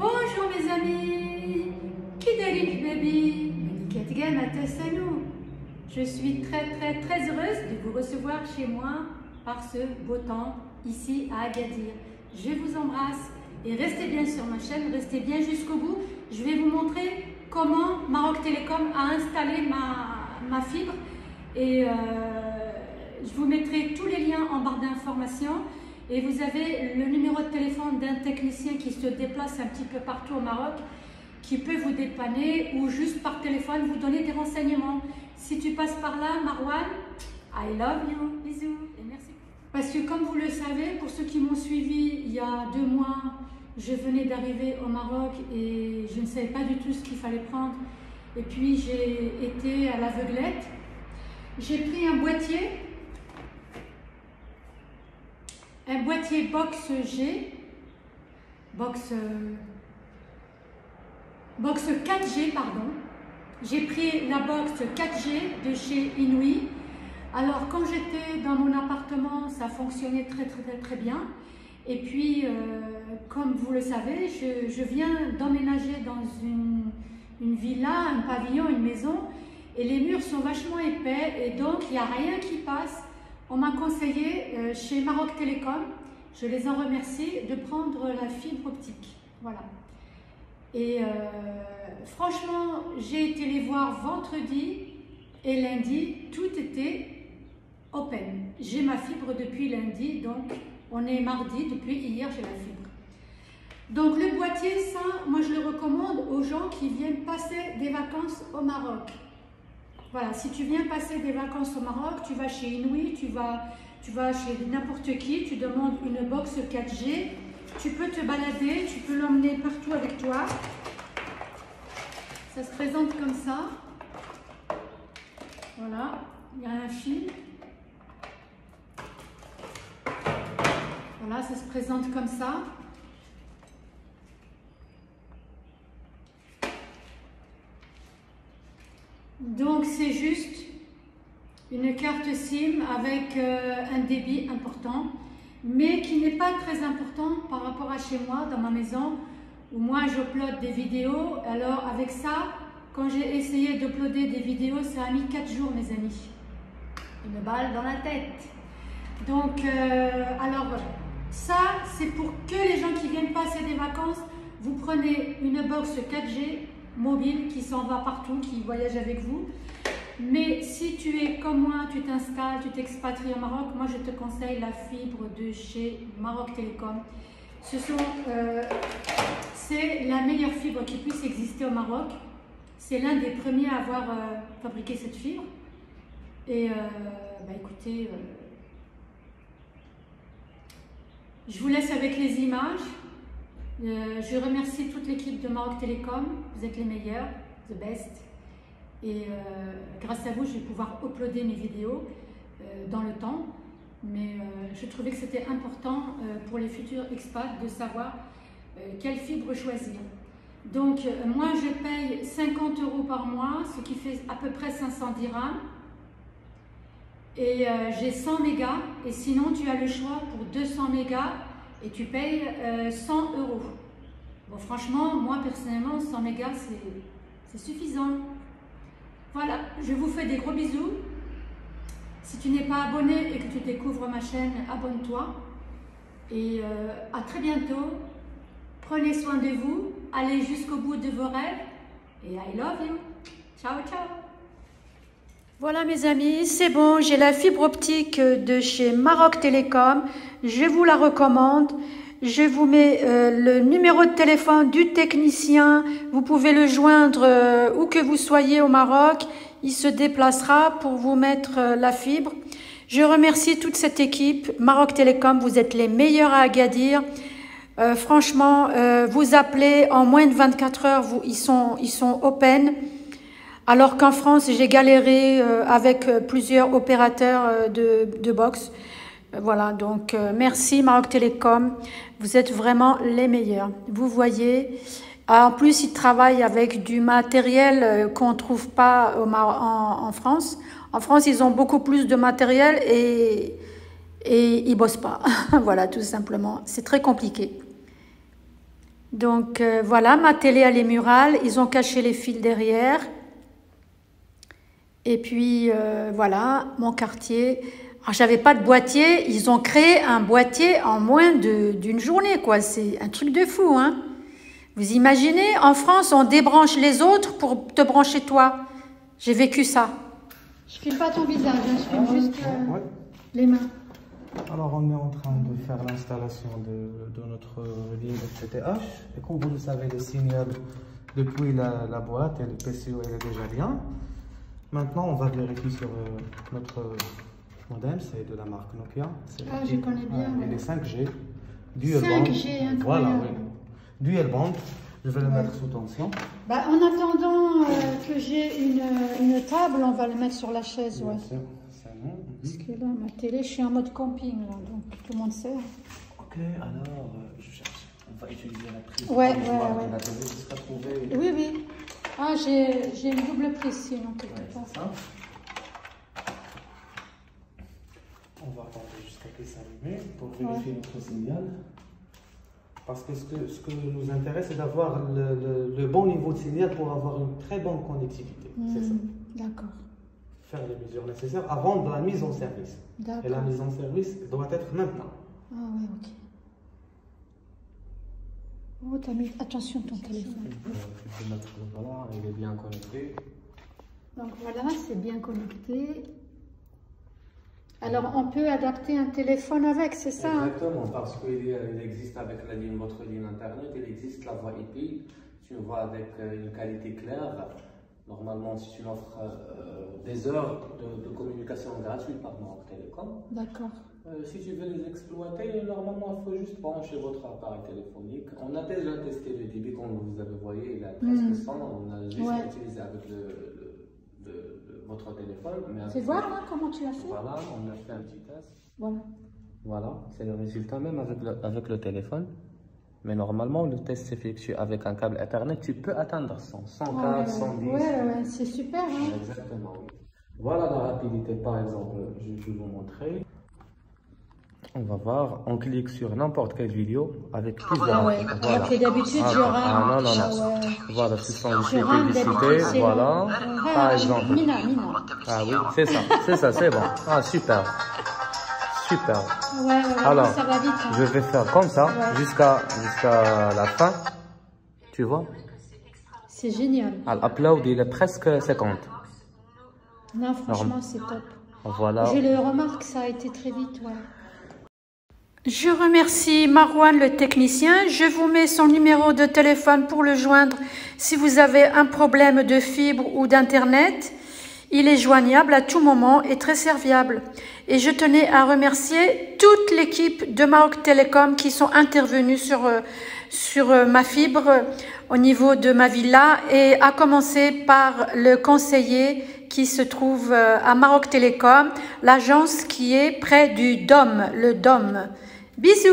Bonjour mes amis, Kidelik Baby, Meliket Game à Tessanou. Je suis très heureuse de vous recevoir chez moi par ce beau temps ici à Agadir. Je vous embrasse et restez bien sur ma chaîne, restez bien jusqu'au bout. Je vais vous montrer comment Maroc Télécom a installé ma fibre et je vous mettrai tous les liens en barre d'informations. Et vous avez le numéro de téléphone d'un technicien qui se déplace un petit peu partout au Maroc, qui peut vous dépanner ou juste par téléphone vous donner des renseignements. Si tu passes par là, Marwan, I love you, bisous et merci. Parce que comme vous le savez, pour ceux qui m'ont suivi il y a 2 mois, je venais d'arriver au Maroc et je ne savais pas du tout ce qu'il fallait prendre. Et puis j'ai été à l'aveuglette. J'ai pris un boîtier box G, box 4G, pardon. J'ai pris la box 4G de chez Inouï. Alors quand j'étais dans mon appartement, ça fonctionnait très bien. Et puis, comme vous le savez, je viens d'emménager dans une villa, un pavillon, une maison, et les murs sont vachement épais et donc il n'y a rien qui passe. On m'a conseillé chez Maroc Télécom, je les en remercie, de prendre la fibre optique. Voilà. Et franchement, j'ai été les voir vendredi et lundi, tout était open. J'ai ma fibre depuis lundi, donc on est mardi, depuis hier j'ai la fibre. Donc le boîtier, ça, moi je le recommande aux gens qui viennent passer des vacances au Maroc. Voilà, si tu viens passer des vacances au Maroc, tu vas chez Inouï, tu vas chez n'importe qui, tu demandes une box 4G, tu peux te balader, tu peux l'emmener partout avec toi. Ça se présente comme ça. Voilà, il y a un fil. Voilà, ça se présente comme ça. Donc c'est juste une carte SIM avec un débit important, mais qui n'est pas très important par rapport à chez moi, dans ma maison, où moi j'upload des vidéos. Alors avec ça, quand j'ai essayé d'uploader des vidéos, ça a mis 4 jours mes amis. Une balle dans la tête. Donc, alors voilà. Ça, c'est pour que les gens qui viennent passer des vacances, vous prenez une box 4G mobile qui s'en va partout, qui voyage avec vous. Mais si tu es comme moi, tu t'installes, tu t'expatries au Maroc, moi je te conseille la fibre de chez Maroc Télécom. C'est la meilleure fibre qui puisse exister au Maroc. C'est l'un des premiers à avoir fabriqué cette fibre. Et écoutez, je vous laisse avec les images. Je remercie toute l'équipe de Maroc Télécom, vous êtes les meilleurs, the best. Et grâce à vous, je vais pouvoir uploader mes vidéos dans le temps. Mais je trouvais que c'était important pour les futurs expats de savoir quelle fibre choisir. Donc moi, je paye 50 € par mois, ce qui fait à peu près 500 dirhams. Et j'ai 100 mégas. Et sinon, tu as le choix pour 200 mégas. Et tu payes 100 €. Bon, franchement, moi personnellement, 100 mégas, c'est suffisant. Voilà, je vous fais des gros bisous. Si tu n'es pas abonné et que tu découvres ma chaîne, abonne-toi. Et à très bientôt. Prenez soin de vous. Allez jusqu'au bout de vos rêves. Et I love you. Ciao, ciao. Voilà mes amis, c'est bon, j'ai la fibre optique de chez Maroc Télécom, je vous la recommande. Je vous mets le numéro de téléphone du technicien, vous pouvez le joindre où que vous soyez au Maroc, il se déplacera pour vous mettre la fibre. Je remercie toute cette équipe, Maroc Télécom, vous êtes les meilleurs à Agadir. Franchement, vous appelez en moins de 24 heures, ils sont open. Alors qu'en France, j'ai galéré avec plusieurs opérateurs de box. Voilà, donc merci Maroc Télécom, vous êtes vraiment les meilleurs. Vous voyez, en plus ils travaillent avec du matériel qu'on ne trouve pas en France. En France, ils ont beaucoup plus de matériel et ils ne bossent pas. Voilà, tout simplement, c'est très compliqué. Donc voilà, ma télé elle est murale, ils ont caché les fils derrière. Et puis voilà, mon quartier. Alors, j'avais pas de boîtier, ils ont créé un boîtier en moins d'une journée, quoi. C'est un truc de fou, hein. Vous imaginez, en France, on débranche les autres pour te brancher toi. J'ai vécu ça. Je filme pas ton visage, hein, je filme juste les mains. Alors, on est en train de faire l'installation de notre ligne FTTH. Et comme vous le savez, le signal depuis la boîte et le PCO elle est déjà bien. Maintenant, on va vérifier sur notre modem, c'est de la marque Nokia. Ah, je connais bien. Il est 5G. Dual band. 5G, incroyable. Voilà, oui. Dual band. Je vais le mettre sous tension. Bah, en attendant que j'ai une table, on va le mettre sur la chaise. Ouais. C'est bon. Parce que là, ma télé, je suis en mode camping, là, donc tout le monde sait. Ok, alors, je cherche. On va utiliser la prise. Ouais. La télé jusqu'à trouver. Oui, oui. Ah, j'ai une double prise, sinon, quelque part. Ça. On va attendre jusqu'à ce qu'il s'allume pour vérifier notre signal. Parce que ce que nous intéresse, c'est d'avoir le bon niveau de signal pour avoir une très bonne connectivité. C'est ça. D'accord. Faire les mesures nécessaires avant de la mise en service. Et la mise en service doit être maintenant. Ah ouais, ok. Oh, t'as mis attention ton téléphone. Tu peux mettre, voilà, il est bien connecté. Donc voilà, c'est bien connecté. Alors on peut adapter un téléphone avec, c'est ça? Exactement, parce qu'il existe avec votre ligne internet, il existe la voix IP. Tu vois avec une qualité claire. Normalement, si tu offres des heures de communication gratuite par Maroc Télécom. D'accord. Si tu veux les exploiter, normalement, il faut juste brancher votre appareil téléphonique. On a déjà testé le débit, comme vous avez voyé, il a presque 100. On a juste utilisé avec votre téléphone. Fais voir là, comment tu l'as fait. Voilà, on a fait un petit test. Voilà. Voilà, c'est le résultat même avec le téléphone. Mais normalement, le test s'effectue avec un câble Ethernet. Tu peux atteindre 100, 104, 110. Ouais, c'est super. Hein. Exactement, oui. Voilà la rapidité, par exemple, je vais vous montrer. On va voir, on clique sur n'importe quelle vidéo avec plus de voilà. Alors que d'habitude, je rame. Non. Voilà, ce sont les publicités, voilà. Par exemple. Mina. Ah oui, c'est ça, c'est bon. Ah, super. Ouais, alors, ça va vite. Hein. Je vais faire comme ça jusqu'à la fin. Tu vois? C'est génial. L'upload, il est presque 50. Non, franchement, c'est top. Voilà. Je le remarque, ça a été très vite, ouais. Je remercie Marouane, le technicien. Je vous mets son numéro de téléphone pour le joindre si vous avez un problème de fibre ou d'internet. Il est joignable à tout moment et très serviable. Et je tenais à remercier toute l'équipe de Maroc Télécom qui sont intervenus sur ma fibre au niveau de ma villa, et à commencer par le conseiller qui se trouve à Maroc Télécom, l'agence qui est près du Dôme, le Dôme. Bisous!